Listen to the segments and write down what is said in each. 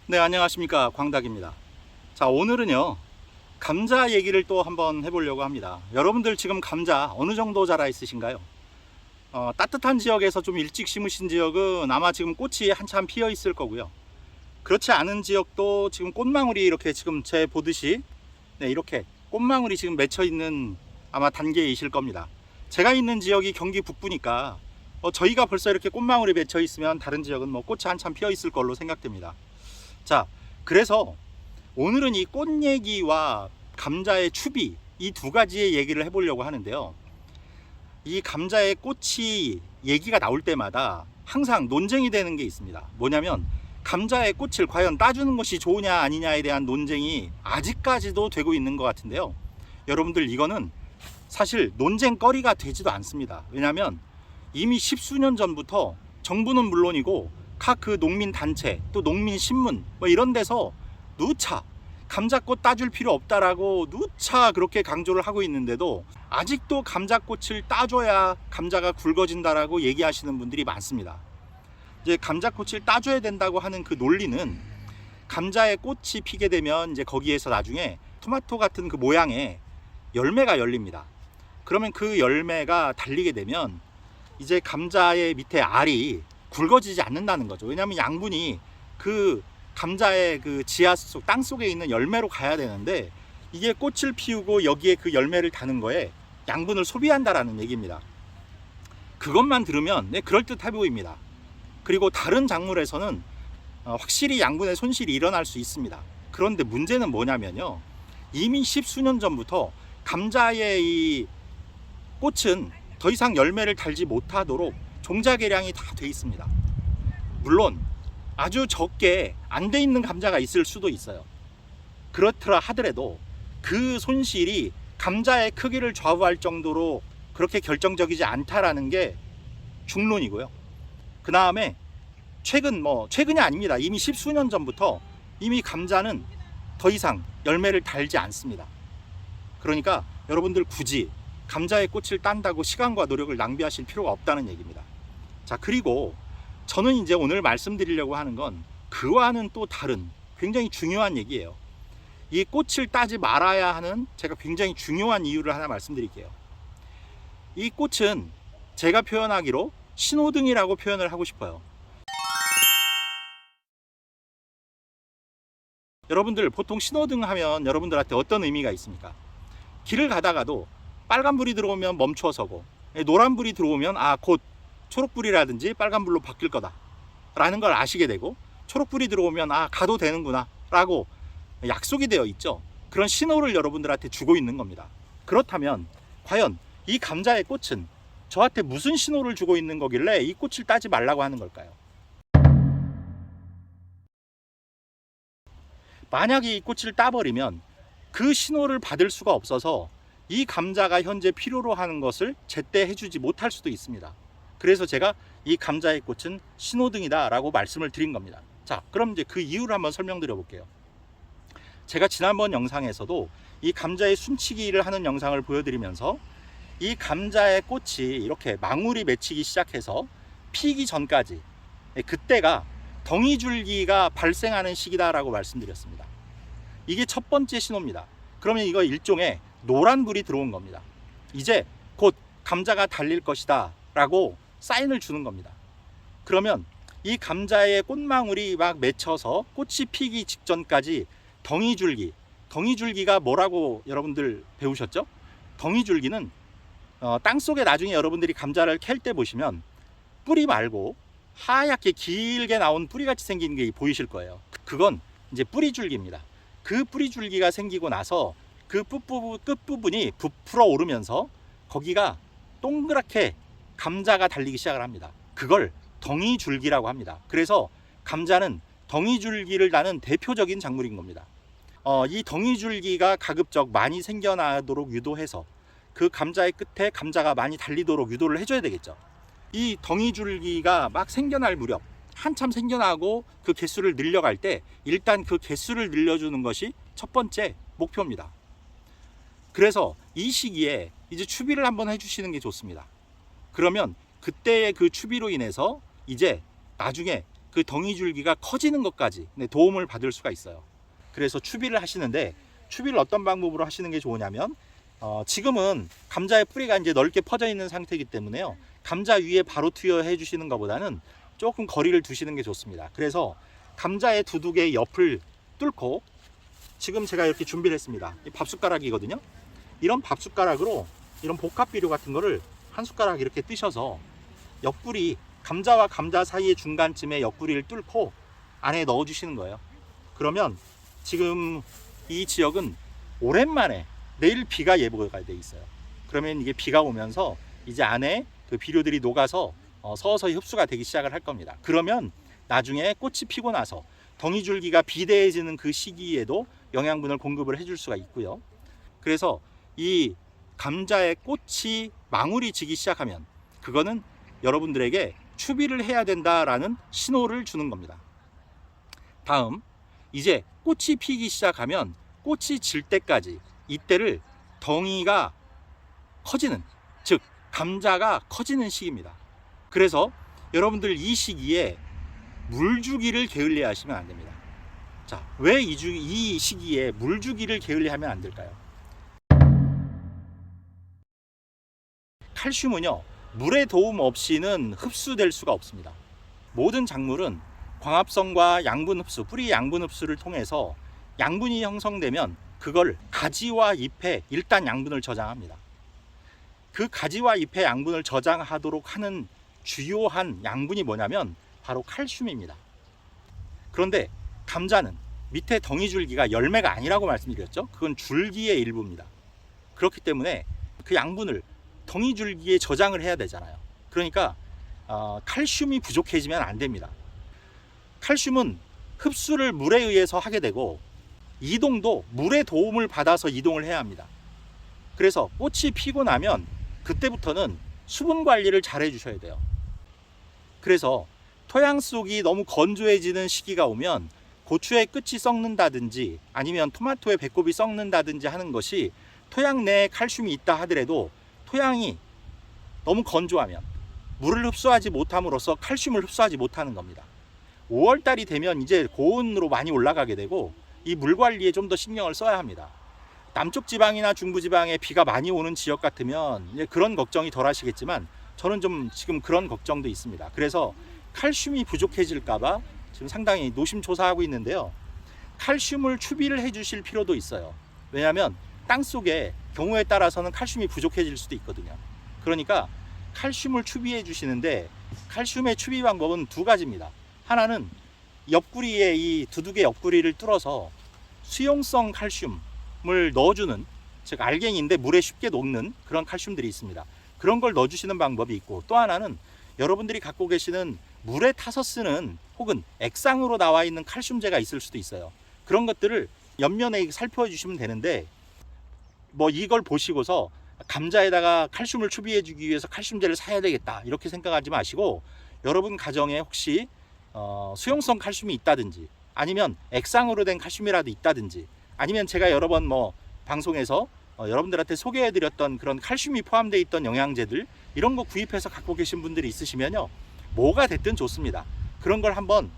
네, 안녕하십니까, 광닭입니다. 자, 오늘은요 감자 얘기를 또 한번 해보려고 합니다. 여러분들 지금 감자 어느 정도 자라 있으신가요? 따뜻한 지역에서 좀 일찍 심으신 지역은 아마 지금 꽃이 한참 피어 있을 거고요. 그렇지 않은 지역도 지금 꽃망울이 이렇게 지금 제 보듯이 이렇게 꽃망울이 지금 맺혀 있는 아마 단계이실 겁니다. 제가 있는 지역이 경기 북부니까 저희가 벌써 이렇게 꽃망울이 맺혀 있으면 다른 지역은 꽃이 한참 피어 있을 걸로 생각됩니다. 자, 그래서 오늘은 이 꽃 얘기와 감자의 추비, 이 두 가지의 얘기를 해보려고 하는데요. 이 감자의 꽃이 얘기가 나올 때마다 항상 논쟁이 되는 게 있습니다. 뭐냐면 감자의 꽃을 과연 따주는 것이 좋으냐 아니냐에 대한 논쟁이 아직까지도 되고 있는 것 같은데요. 여러분들, 이거는 사실 논쟁거리가 되지도 않습니다. 왜냐하면 이미 십수년 전부터 정부는 물론이고 각 그 농민단체 또 농민신문 이런 데서 누차 감자꽃 따줄 필요 없다라고 누차 그렇게 강조를 하고 있는데도 아직도 감자꽃을 따줘야 감자가 굵어진다라고 얘기하시는 분들이 많습니다. 이제 감자꽃을 따줘야 된다고 하는 그 논리는 감자의 꽃이 피게 되면 이제 거기에서 나중에 토마토 같은 그 모양의 열매가 열립니다. 그러면 그 열매가 달리게 되면 이제 감자의 밑에 알이 굵어지지 않는다는 거죠. 왜냐하면 양분이 그 감자의 그 지하 속 땅 속에 있는 열매로 가야 되는데 이게 꽃을 피우고 여기에 그 열매를 다는 거에 양분을 소비한다라는 얘기입니다. 그것만 들으면 그럴듯해 보입니다. 그리고 다른 작물에서는 확실히 양분의 손실이 일어날 수 있습니다. 그런데 문제는 뭐냐면요, 이미 십수년 전부터 감자의 이 꽃은 더 이상 열매를 달지 못하도록 종자 개량이 다 돼 있습니다. 물론 아주 적게 안 돼 있는 감자가 있을 수도 있어요. 그렇더라 하더라도 그 손실이 감자의 크기를 좌우할 정도로 그렇게 결정적이지 않다라는 게 중론이고요. 그 다음에 최근이 아닙니다. 이미 십수년 전부터 이미 감자는 더 이상 열매를 달지 않습니다. 그러니까 여러분들 굳이 감자의 꽃을 딴다고 시간과 노력을 낭비하실 필요가 없다는 얘기입니다. 자, 그리고 저는 이제 오늘 말씀드리려고 하는 건 그와는 또 다른 굉장히 중요한 얘기예요. 이 꽃을 따지 말아야 하는 제가 굉장히 중요한 이유를 하나 말씀드릴게요. 이 꽃은 제가 표현하기로 신호등이라고 표현을 하고 싶어요. 여러분들 보통 신호등 하면 여러분들한테 어떤 의미가 있습니까? 길을 가다가도 빨간불이 들어오면 멈춰 서고 노란불이 들어오면 곧 초록불이라든지 빨간불로 바뀔 거다 라는 걸 아시게 되고, 초록불이 들어오면 가도 되는구나 라고 약속이 되어 있죠. 그런 신호를 여러분들한테 주고 있는 겁니다. 그렇다면 과연 이 감자의 꽃은 저한테 무슨 신호를 주고 있는 거길래 이 꽃을 따지 말라고 하는 걸까요? 만약에 이 꽃을 따버리면 그 신호를 받을 수가 없어서 이 감자가 현재 필요로 하는 것을 제때 해주지 못할 수도 있습니다. 그래서 제가 이 감자의 꽃은 신호등이다 라고 말씀을 드린 겁니다. 자, 그럼 이제 그 이유를 한번 설명드려 볼게요. 제가 지난번 영상에서도 이 감자의 숨치기를 하는 영상을 보여드리면서 이 감자의 꽃이 이렇게 망울이 맺히기 시작해서 피기 전까지, 그때가 덩이줄기가 발생하는 시기다라고 말씀드렸습니다. 이게 첫 번째 신호입니다. 그러면 이거 일종의 노란불이 들어온 겁니다. 이제 곧 감자가 달릴 것이다 라고 사인을 주는 겁니다. 그러면 이 감자의 꽃망울이 막 맺혀서 꽃이 피기 직전까지 덩이줄기가 뭐라고 여러분들 배우셨죠? 덩이줄기는 땅속에 나중에 여러분들이 감자를 캘 때 보시면 뿌리 말고 하얗게 길게 나온 뿌리같이 생긴 게 보이실 거예요. 그건 이제 뿌리줄기입니다. 그 뿌리줄기가 생기고 나서 그 끝부분이 부풀어 오르면서 거기가 동그랗게 감자가 달리기 시작을 합니다. 그걸 덩이줄기라고 합니다. 그래서 감자는 덩이줄기를 나는 대표적인 작물인 겁니다. 이 덩이줄기가 가급적 많이 생겨나도록 유도해서 그 감자의 끝에 감자가 많이 달리도록 유도를 해줘야 되겠죠. 이 덩이줄기가 막 생겨날 무렵, 한참 생겨나고 그 개수를 늘려갈 때 일단 그 개수를 늘려주는 것이 첫 번째 목표입니다. 그래서 이 시기에 이제 추비를 한번 해주시는 게 좋습니다. 그러면 그때의 그 추비로 인해서 이제 나중에 그 덩이줄기가 커지는 것까지 도움을 받을 수가 있어요. 그래서 추비를 하시는데, 추비를 어떤 방법으로 하시는 게 좋으냐면, 지금은 감자의 뿌리가 이제 넓게 퍼져 있는 상태이기 때문에요, 감자 위에 바로 투여해 주시는 것보다는 조금 거리를 두시는 게 좋습니다. 그래서 감자의 두둑의 옆을 뚫고, 지금 제가 이렇게 준비를 했습니다. 이 밥숟가락이거든요. 이런 밥숟가락으로 이런 복합비료 같은 거를 한 숟가락 이렇게 뜨셔서 옆구리, 감자와 감자 사이의 중간쯤에 옆구리를 뚫고 안에 넣어 주시는 거예요. 그러면 지금 이 지역은 오랜만에 내일 비가 예보가 돼 있어요. 그러면 이게 비가 오면서 이제 안에 그 비료들이 녹아서 서서히 흡수가 되기 시작을 할 겁니다. 그러면 나중에 꽃이 피고 나서 덩이줄기가 비대해지는 그 시기에도 영양분을 공급을 해줄 수가 있고요. 그래서 이 감자의 꽃이 망울이 지기 시작하면 그거는 여러분들에게 추비를 해야 된다라는 신호를 주는 겁니다. 다음, 이제 꽃이 피기 시작하면 꽃이 질 때까지, 이때를 덩이가 커지는, 즉 감자가 커지는 시기입니다. 그래서 여러분들 이 시기에 물주기를 게을리 하시면 안 됩니다. 자, 왜 이 시기에 물주기를 게을리 하면 안 될까요? 칼슘은요, 물의 도움 없이는 흡수될 수가 없습니다. 모든 작물은 광합성과 양분 흡수, 뿌리 양분 흡수를 통해서 양분이 형성되면 그걸 가지와 잎에 일단 양분을 저장합니다. 그 가지와 잎에 양분을 저장하도록 하는 주요한 양분이 뭐냐면 바로 칼슘입니다. 그런데 감자는 밑에 덩이줄기가 열매가 아니라고 말씀드렸죠. 그건 줄기의 일부입니다. 그렇기 때문에 그 양분을 덩이줄기에 저장을 해야 되잖아요. 그러니까 칼슘이 부족해지면 안 됩니다. 칼슘은 흡수를 물에 의해서 하게 되고, 이동도 물의 도움을 받아서 이동을 해야 합니다. 그래서 꽃이 피고 나면 그때부터는 수분 관리를 잘 해주셔야 돼요. 그래서 토양 속이 너무 건조해지는 시기가 오면 고추의 끝이 썩는다든지 아니면 토마토의 배꼽이 썩는다든지 하는 것이 토양 내에 칼슘이 있다 하더라도 토양이 너무 건조하면 물을 흡수하지 못함으로써 칼슘을 흡수하지 못하는 겁니다. 5월달이 되면 이제 고온으로 많이 올라가게 되고 이 물 관리에 좀 더 신경을 써야 합니다. 남쪽 지방이나 중부 지방에 비가 많이 오는 지역 같으면 이제 그런 걱정이 덜 하시겠지만 저는 좀 지금 그런 걱정도 있습니다. 그래서 칼슘이 부족해질까봐 지금 상당히 노심초사하고 있는데요. 칼슘을 추비를 해주실 필요도 있어요. 왜냐하면 땅속에 경우에 따라서는 칼슘이 부족해질 수도 있거든요. 그러니까 칼슘을 추비해 주시는데 칼슘의 추비 방법은 두 가지입니다. 하나는 옆구리에 이 두둑의 옆구리를 뚫어서 수용성 칼슘을 넣어주는, 즉 알갱이인데 물에 쉽게 녹는 그런 칼슘들이 있습니다. 그런 걸 넣어주시는 방법이 있고, 또 하나는 여러분들이 갖고 계시는 물에 타서 쓰는 혹은 액상으로 나와 있는 칼슘제가 있을 수도 있어요. 그런 것들을 옆면에 살펴주시면 되는데, 뭐 이걸 보시고서 감자에다가 칼슘을 추비해 주기 위해서 칼슘제를 사야 되겠다 이렇게 생각하지 마시고, 여러분 가정에 혹시 수용성 칼슘이 있다든지 아니면 액상으로 된 칼슘이라도 있다든지 아니면 제가 여러 번 방송에서 여러분들한테 소개해 드렸던 그런 칼슘이 포함되어 있던 영양제들, 이런 거 구입해서 갖고 계신 분들이 있으시면요, 뭐가 됐든 좋습니다. 그런 걸 한번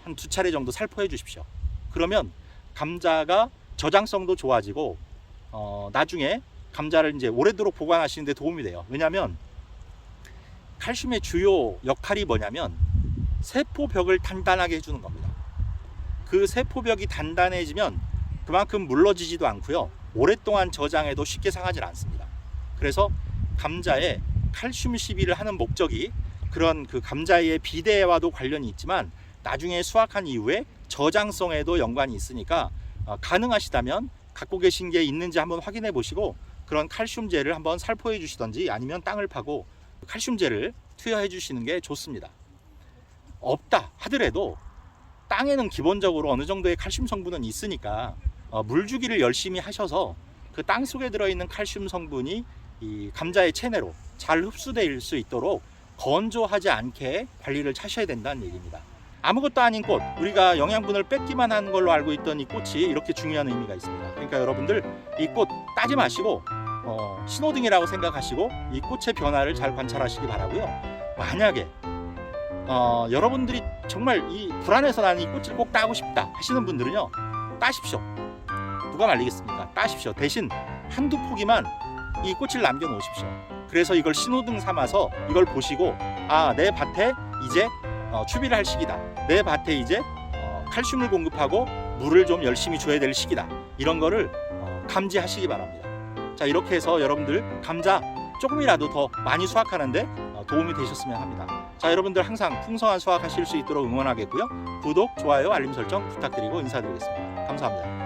한 2차례 정도 살포해 주십시오. 그러면 감자가 저장성도 좋아지고 나중에 감자를 이제 오래도록 보관하시는 데 도움이 돼요. 왜냐하면 칼슘의 주요 역할이 뭐냐면 세포벽을 단단하게 해주는 겁니다. 그 세포벽이 단단해지면 그만큼 물러지지도 않고요, 오랫동안 저장해도 쉽게 상하지 않습니다. 그래서 감자에 칼슘 시비를 하는 목적이 그런 그 감자의 비대와도 관련이 있지만 나중에 수확한 이후에 저장성에도 연관이 있으니까 가능하시다면 갖고 계신 게 있는지 한번 확인해 보시고 그런 칼슘제를 한번 살포해 주시던지 아니면 땅을 파고 칼슘제를 투여해 주시는 게 좋습니다. 없다 하더라도 땅에는 기본적으로 어느 정도의 칼슘 성분은 있으니까 물주기를 열심히 하셔서 그 땅 속에 들어있는 칼슘 성분이 이 감자의 체내로 잘 흡수될 수 있도록 건조하지 않게 관리를 하셔야 된다는 얘기입니다. 아무것도 아닌 꽃, 우리가 영양분을 뺏기만 하는 걸로 알고 있던 이 꽃이 이렇게 중요한 의미가 있습니다. 그러니까 여러분들 이 꽃 따지 마시고 신호등이라고 생각하시고 이 꽃의 변화를 잘 관찰하시기 바라고요. 만약에 여러분들이 정말 이 불안해서 나는 이 꽃을 꼭 따고 싶다 하시는 분들은요, 따십시오. 누가 말리겠습니까? 따십시오. 대신 한두 포기만 이 꽃을 남겨 놓으십시오. 그래서 이걸 신호등 삼아서 이걸 보시고, 아, 내 밭에 이제 추비를 할 시기다. 내 밭에 이제 칼슘을 공급하고 물을 좀 열심히 줘야 될 시기다. 이런 거를 감지하시기 바랍니다. 자, 이렇게 해서 여러분들 감자 조금이라도 더 많이 수확하는데 도움이 되셨으면 합니다. 자, 여러분들 항상 풍성한 수확하실 수 있도록 응원하겠고요. 구독, 좋아요, 알림 설정 부탁드리고 인사드리겠습니다. 감사합니다.